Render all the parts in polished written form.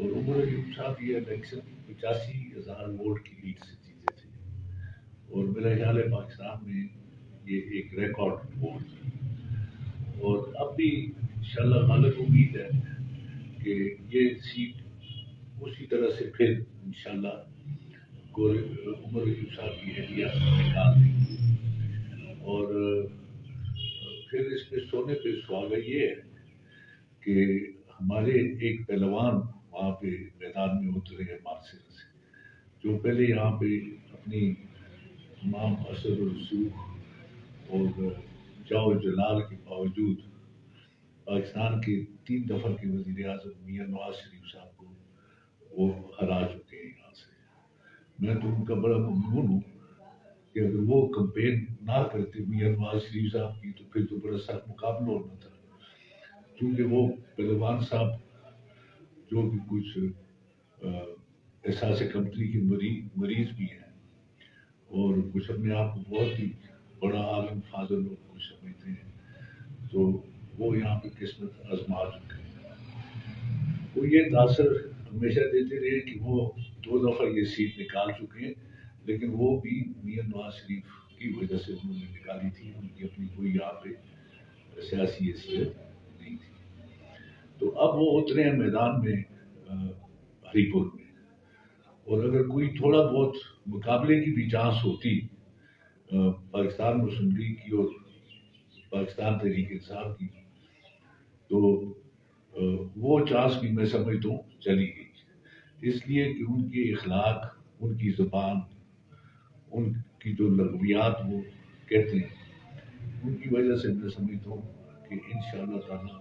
اور عمر ایوب صاحب یہ الیکشن 85,000 ووٹ کی لیڈ سے جیتے تھے، اور میرا خیال ہے پاکستان میں یہ ایک ریکارڈ ووٹ تھا، اور اب بھی انشاءاللہ غالب امید ہے کہ یہ سیٹ اسی طرح سے پھر انشاءاللہ عمر ایوب صاحب کی ایریا نکال دیں گے۔ اور پھر اس پہ سونے پہ سہاگا یہ ہے کہ ہمارے ایک پہلوان وہاں پہ میدان میں اترے ہیں مارسل سے، جو پہلے یہاں پہ اپنی تمام اثر و رسوخ اور جاؤ جلال کے باوجود پاکستان کے 3 دفعہ کے وزیر اعظم میاں نواز شریف صاحب کو وہ ہرا چکے ہیں یہاں سے۔ میں تو ان کا بڑا ممنون ہوں کہ اگر وہ کمپین نہ کرتے میاں نواز شریف صاحب کی تو پھر تو بڑا سخت مقابلہ ہونا تھا، کیونکہ وہ پہلوان صاحب جو بھی کچھ احساس کمتری کے مریض بھی ہیں، اور کچھ اپنے آپ کو بہت ہی بڑا عالم فاضل اور کچھ سمجھتے ہیں، تو وہ یہاں پہ قسمت آزما چکے ہیں۔ وہ یہ تاثر ہمیشہ دیتے رہے کہ وہ 2 دفعہ یہ سیٹ نکال چکے ہیں، لیکن وہ بھی میاں نواز شریف کی وجہ سے انہوں نے نکالی تھی، ان کی اپنی کوئی یہاں پہ سیاسی حیثیت نہیں تھی۔ تو اب وہ اترے ہیں میدان میں ہری پور میں، اور اگر کوئی تھوڑا بہت مقابلے کی بھی چانس ہوتی پاکستان مسلم لیگ کی اور پاکستان تحریک انصاف کی، تو وہ چانس بھی میں سمجھتا ہوں چلی گئی، اس لیے کہ ان کے اخلاق، ان کی زبان، ان کی جو لغویات وہ کہتے ہیں، ان کی وجہ سے میں سمجھتا ہوں کہ انشاءاللہ تعالی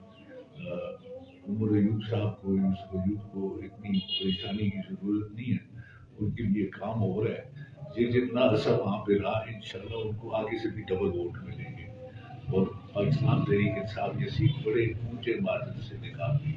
عمر ایوب صاحب کو، یوسف ایوب کو اتنی پریشانی کی ضرورت نہیں ہے، ان کے لیے کام ہو رہا ہے۔ یہ جتنا عرصہ وہاں پہ رہا انشاءاللہ ان کو آگے سے بھی ڈبل ووٹ ملیں گے، اور پاکستان تحریک انصاف یہ سیٹ بڑے اونچے مارجن سے نکال دی۔